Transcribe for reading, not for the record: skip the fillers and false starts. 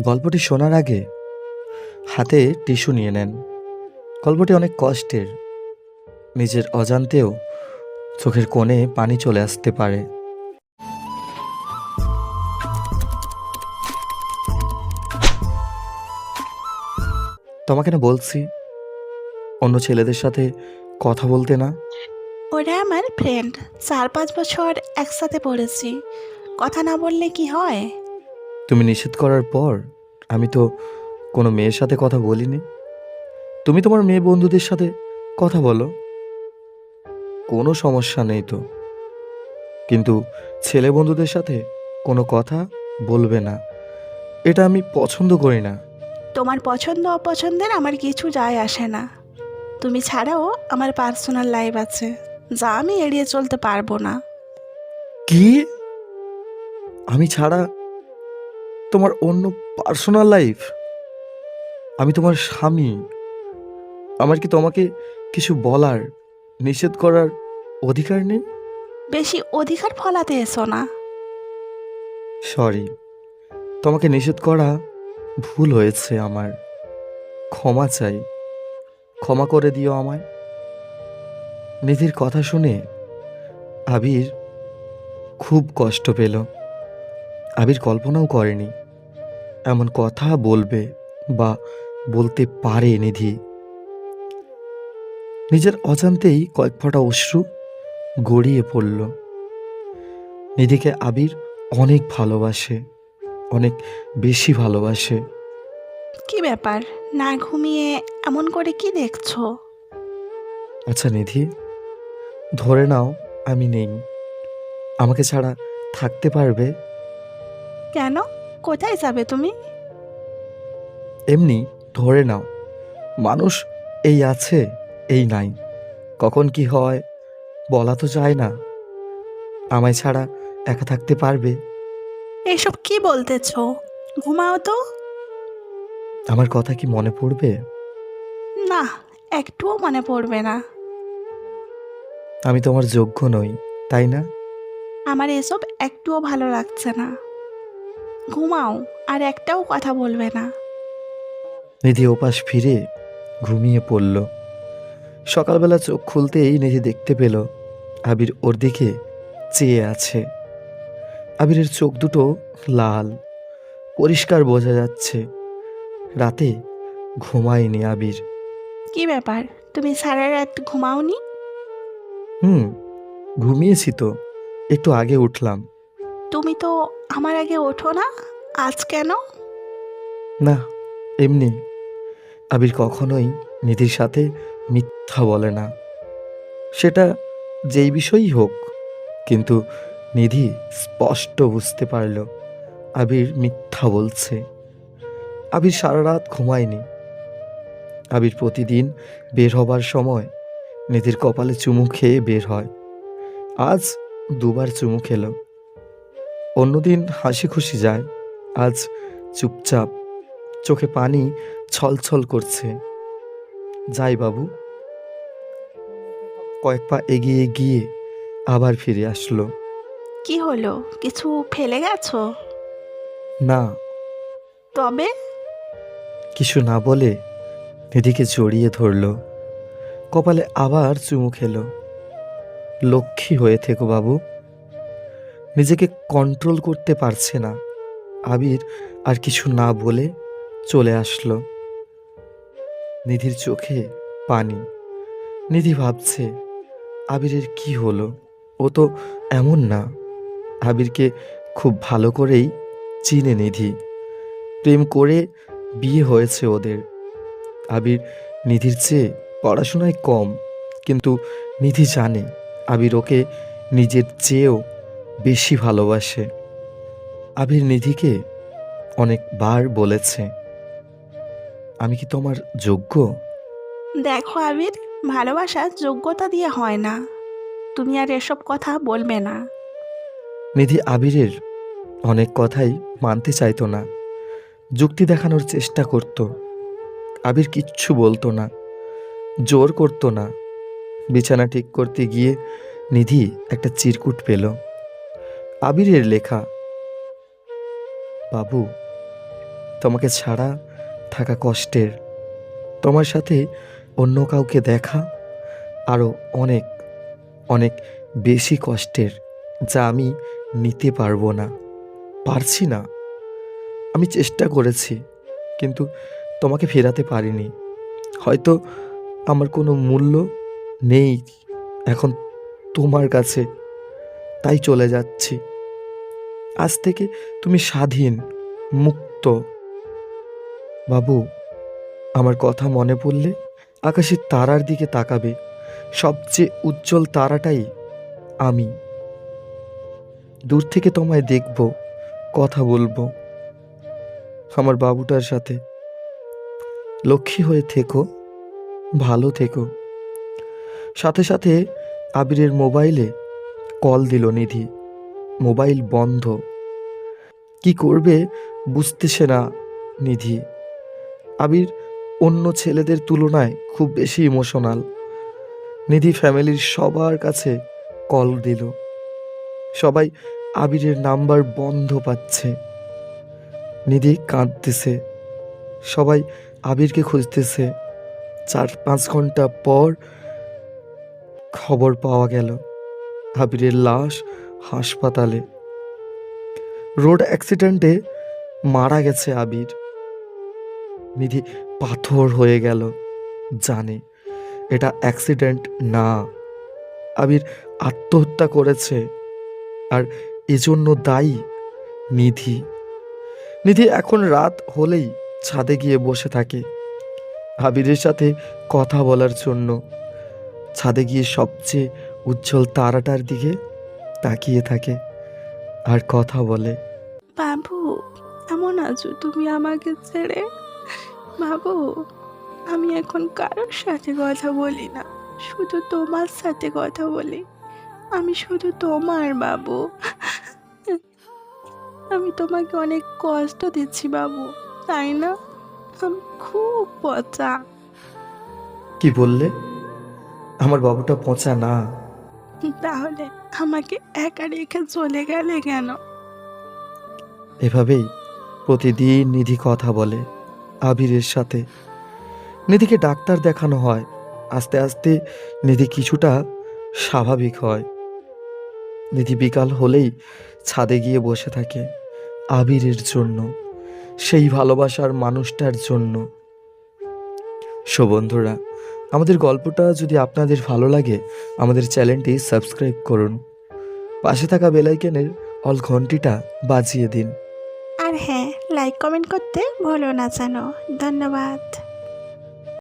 গল্পটি শোনার আগে হাতে টিস্যু নিয়ে নেন। গল্পটি অনেক কষ্টের। নিজের অজান্তেও চোখের কোণে পানি চলে আসতে পারে। তোমাকে না বলছি অন্য ছেলেদের সাথে কথা বলতে না। ওরা আমার ফ্রেন্ড, 4-5 বছর একসাথে পড়েছি। কথা না বললে কি হয়? তুমি নিষেধ করার পর আমি তো কোনো মেয়ের সাথে কথা বলিনি। তুমি তোমার মেয়ে বন্ধুদের সাথে কথা বলো, কোনো সমস্যা নেই তো। কিন্তু ছেলে বন্ধুদের সাথে কোনো কথা বলবে না, এটা আমি পছন্দ করি না। তোমার পছন্দ অপছন্দের আমার কিছু যায় আসে না। তুমি ছাড়াও আমার পার্সোনাল লাইফ আছে, যা আমি এড়িয়ে চলতে পারবো না। কি? আমি ছাড়া তোমার অন্য পার্সোনাল লাইফ? আমি তোমার স্বামী। আমার কি তোমাকে কিছু বলার, নিষেধ করার অধিকার নেই? বেশি অধিকার ফলাতে এসো না। সরি, তোমাকে নিষেধ করা ভুল হয়েছে আমার। ক্ষমা চাই, ক্ষমা করে দিও আমায়। নিধির কথা শুনে আবির খুব কষ্ট পেল। আবির কল্পনাও করেনি এমন কথা বলবে বা বলতে পারে নিধি। নিজের অজান্তেই কয়েক ফোঁটা অশ্রু গড়িয়ে পড়ল। নিধিকে আবির অনেক ভালোবাসে, অনেক বেশি ভালোবাসে। কি ব্যাপার, না ঘুমিয়ে এমন করে কি দেখছো? আচ্ছা নিধি, ধরে নাও আমি নেই, আমাকে ছাড়া থাকতে পারবে? কেন? কোথায় যাবে তুমি? এমনি ধরে নাও, মানুষ এই আছে এই নাই, কখন কি হয় বলা তো যায় না। আমায় ছাড়া একা থাকতে পারবে? এসব কি বলতেছো? ঘুমাও তো। আমার কথা কি মনে পড়বে? না, একটুও মনে পড়বে না। আমি তোমার যোগ্য নই, তাই না? আমার এসব একটুও ভালো লাগছে না। ঘুমাও, আর একটাও কথা বলবে না। নিধি ওপাশ ফিরে ঘুমিয়ে পড়ল। সকালবেলা চোখ খুলতেই নিধি দেখতে পেল আবির ওর দিকে চেয়ে আছে। আবিরের চোখ দুটো লাল, পরিষ্কার বোঝা যাচ্ছে রাতে ঘুমায়নি আবির। কি ব্যাপার, তুমি সারা রাত ঘুমাওনি? হুম, ঘুমিয়েছি তো, একটু আগে উঠলাম। তুমি তো আমার আগে ওঠো না, আজ কেন? না, এমনি। আবির কখনোই নিধির সাথে মিথ্যা বলে না, সেটা যেই বিষয়ই হোক। কিন্তু নিধি স্পষ্ট বুঝতে পারল আবির মিথ্যা বলছে। আবির সারা রাত ঘুমায়নি। আবির প্রতিদিন বের হবার সময় নিধির কপালে চুমু খেয়ে বের হয়। আজ দুবার চুমু খেলো। অন্যদিন হাসি খুশি যায়, আজ চুপচাপ, চোখে পানি ছলছল করছে। যাই বাবু। কয়েক পা এগিয়ে গিয়ে আবার ফিরে আসলো। কি হলো, কিছু ফেলে গেছো? না। তবে? কিছু না বলে নিধিকে জড়িয়ে ধরল, কপালে আবার চুমু খেলো। লক্ষ্মী হয়ে থেকো বাবু। নিজেকে কন্ট্রোল করতে পারছে না আবির, আর কিছু না বলে চলে আসলো। নিধির চোখে পানি। নিধি ভাবছে আবিরের কি হলো, ও তো এমন না। আবিরকে খুব ভালো করেই চিনে নিধি, প্রেম করে বিয়ে হয়েছে ওদের। আবির নিধির চেয়ে পড়াশোনায় কম, কিন্তু নিধি জানে আবির ওকে নিজের চেয়েও বেশি ভালোবাসে। আবির নিধিকে অনেকবার বলেছে, আমি কি তোমার যোগ্য? দেখো আবির, ভালোবাসা যোগ্যতা দিয়ে হয় না। তুমি আর এসব কথা বলবে না। নিধি আবিরের অনেক কথাই মানতে চাইতো না, যুক্তি দেখানোর চেষ্টা করত। আবির কিচ্ছু বলতো না, জোর করতো না। বিছানা ঠিক করতে গিয়ে নিধি একটা চিরকুট পেল, আবিরের লেখা। বাবু, তোমাকে ছাড়া থাকা কষ্টের, তোমার সাথে অন্য কাউকে দেখা আরও অনেক অনেক বেশি কষ্টের, যা আমি নিতে পারবো না, পারছি না। আমি চেষ্টা করেছি, কিন্তু তোমাকে ফেরাতে পারিনি। হয়তো আমার কোনো মূল্য নেই এখন তোমার কাছে, তাই চলে যাচ্ছি। আজ থেকে তুমি স্বাধীন, মুক্ত। বাবু, আমার কথা মনে পড়লে আকাশের তারার দিকে তাকাবে। সবচেয়ে উজ্জ্বল তারাটাই আমি। দূর থেকে তোমায় দেখব, কথা বলবো আমার বাবুটার সাথে। লক্ষ্মী হয়ে থেকো, ভালো থেকো। সাথে সাথে আবিরের মোবাইলে কল দিল নিধি। মোবাইল বন্ধ। কি করবে বুঝতেছে না নিধি। আবির অন্য ছেলেদের তুলনায় খুব বেশি ইমোশনাল। নিধি ফ্যামিলির সবার কাছে কল দিল। সবাই আবিরের নাম্বার বন্ধ পাচ্ছে। নিধি কাঁদতেছে। সবাই আবিরকে খুঁজতেছে। 4-5 ঘন্টা পর খবর পাওয়া গেল আবিরের লাশ হাসপাতালে। রোড অ্যাক্সিডেন্টে মারা গেছে আবির। নিধি পাথর হয়ে গেল। জানে এটা অ্যাক্সিডেন্ট না, আবির আত্মহত্যা করেছে। আর এজন্য দায়ী নিধি। নিধি এখন রাত হলেই ছাদে গিয়ে বসে থাকে আবিরের সাথে কথা বলার জন্য। ছাদে গিয়ে সবচেয়ে উজ্জ্বল তারাটার দিকে তাকিয়ে থাকে আর কথা বলে। বাবু, কেমন আছো তুমি আমাকে ছেড়ে? বাবু, আমি এখন কারোর সাথে কথা বলি না, শুধু তোমার সাথে কথা বলি। আমি শুধু তোমার বাবু। আমি তোমাকে অনেক কষ্ট দিচ্ছি বাবু, তাই না? আমি খুব পচা। কি বললে? আমার বাবুটা পচা না। তাহলে আমাকে একা রেখে চলে গেলে কেন? এভাবেই প্রতিদিন নিধি কথা বলে আবিরের সাথে। নিধিকে ডাক্তার দেখানো হয়। আস্তে আস্তে নিধি কিছুটা স্বাভাবিক হয়। নিধি বিকাল হলেই ছাদে গিয়ে বসে থাকে আবিরের জন্য, সেই ভালোবাসার মানুষটার জন্য। সো বন্ধুরা, আমাদের গল্পটা যদি আপনাদের ভালো লাগে, আমাদের চ্যানেলটি সাবস্ক্রাইব করুন। পাশে থাকা বেল আইকনের অল ঘন্টিটা বাজিয়ে দিন। আর হ্যাঁ, লাইক কমেন্ট করতে ভুলো না যেন। ধন্যবাদ।